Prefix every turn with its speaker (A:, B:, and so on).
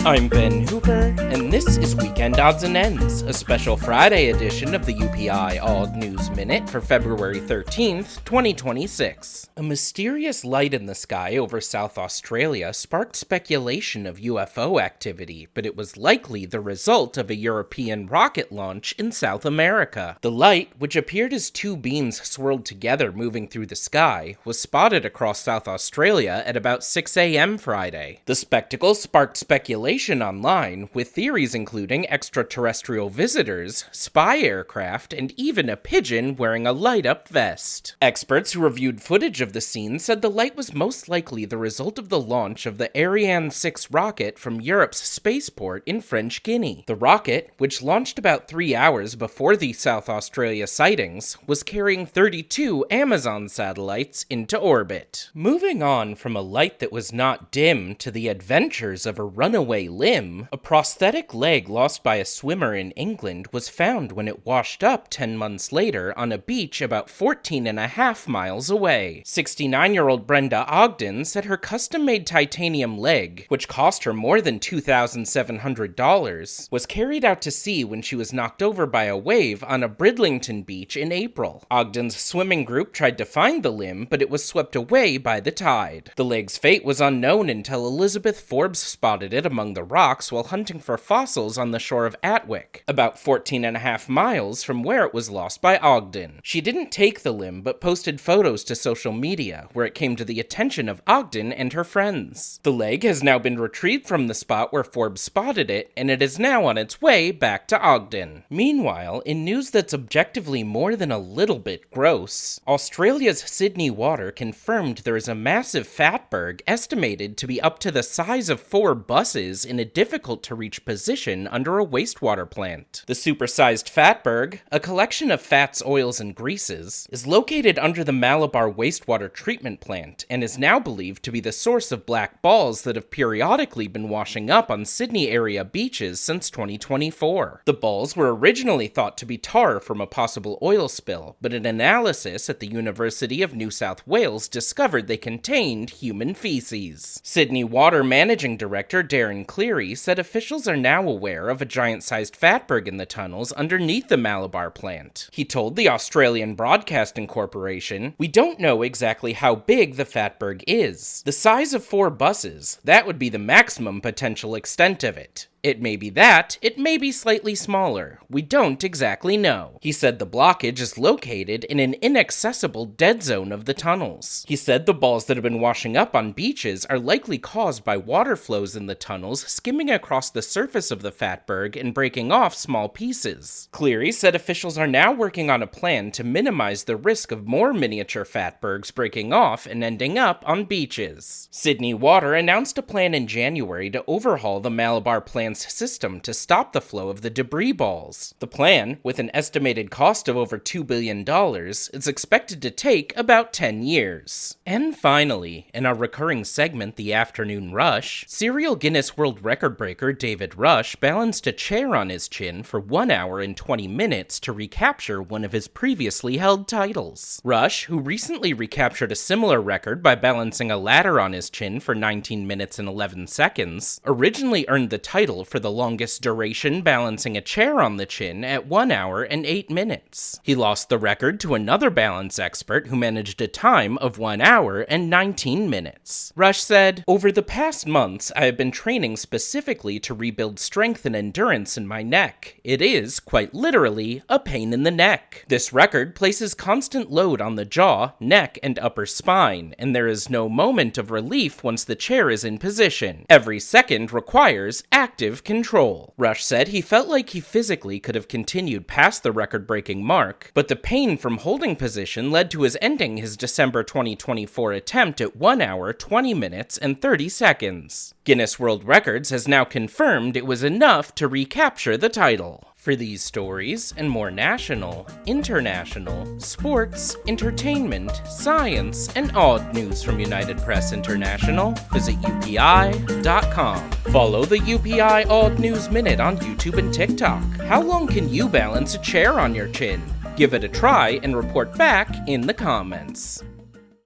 A: I'm Ben Hooper, and this is Weekend Odds and Ends, a special Friday edition of the UPI Odd News Minute for February 13th, 2026. A mysterious light in the sky over South Australia sparked speculation of UFO activity, but it was likely the result of a European rocket launch in South America. The light, which appeared as two beams swirled together moving through the sky, was spotted across South Australia at about 6 a.m. Friday. The spectacle sparked speculation online, with theories including extraterrestrial visitors, spy aircraft, and even a pigeon wearing a light-up vest. Experts who reviewed footage of the scene said the light was most likely the result of the launch of the Ariane 6 rocket from Europe's spaceport in French Guiana. The rocket, which launched about 3 hours before the South Australia sightings, was carrying 32 Amazon satellites into orbit. Moving on from a light that was not dim to the adventures of a runaway limb, a prosthetic leg lost by a swimmer in England was found when it washed up 10 months later on a beach about 14.5 miles away. 69-year-old Brenda Ogden said her custom-made titanium leg, which cost her more than $2,700, was carried out to sea when she was knocked over by a wave on a Bridlington beach in April. Ogden's swimming group tried to find the limb, but it was swept away by the tide. The leg's fate was unknown until Elizabeth Forbes spotted it among the rocks while hunting for fossils on the shore of Atwick, about 14.5 miles from where it was lost by Ogden. She didn't take the limb, but posted photos to social media, where it came to the attention of Ogden and her friends. The leg has now been retrieved from the spot where Forbes spotted it, and it is now on its way back to Ogden. Meanwhile, in news that's objectively more than a little bit gross, Australia's Sydney Water confirmed there is a massive fatberg estimated to be up to the size of 4 buses in a difficult-to-reach position under a wastewater plant. The supersized fatberg, a collection of fats, oils, and greases, is located under the Malabar wastewater treatment plant and is now believed to be the source of black balls that have periodically been washing up on Sydney area beaches since 2024. The balls were originally thought to be tar from a possible oil spill, but an analysis at the University of New South Wales discovered they contained human feces. Sydney Water Managing Director Darren Cleary said officials are now aware of a giant-sized fatberg in the tunnels underneath the Malabar plant. He told the Australian Broadcasting Corporation, "We don't know exactly how big the fatberg is. The size of 4 buses, that would be the maximum potential extent of it. It may be that, it may be slightly smaller. We don't exactly know." He said the blockage is located in an inaccessible dead zone of the tunnels. He said the balls that have been washing up on beaches are likely caused by water flows in the tunnels skimming across the surface of the fatberg and breaking off small pieces. Cleary said officials are now working on a plan to minimize the risk of more miniature fatbergs breaking off and ending up on beaches. Sydney Water announced a plan in January to overhaul the Malabar plant's system to stop the flow of the debris balls. The plan, with an estimated cost of over $2 billion, is expected to take about 10 years. And finally, in our recurring segment, The Afternoon Rush, serial Guinness World Record breaker David Rush balanced a chair on his chin for 1 hour and 20 minutes to recapture one of his previously held titles. Rush, who recently recaptured a similar record by balancing a ladder on his chin for 19 minutes and 11 seconds, originally earned the title for the longest duration balancing a chair on the chin at 1 hour and 8 minutes. He lost the record to another balance expert who managed a time of 1 hour and 19 minutes. Rush said, "Over the past months, I have been training specifically to rebuild strength and endurance in my neck. It is, quite literally, a pain in the neck. This record places constant load on the jaw, neck, and upper spine, and there is no moment of relief once the chair is in position. Every second requires active control." Rush said he felt like he physically could have continued past the record-breaking mark, but the pain from holding position led to his ending his December 2024 attempt at 1 hour, 20 minutes, and 30 seconds. Guinness World Records has now confirmed it was enough to recapture the title. For these stories and more national, international, sports, entertainment, science, and odd news from United Press International, visit UPI.com. Follow the UPI Odd News Minute on YouTube and TikTok. How long can you balance a chair on your chin? Give it a try and report back in the comments.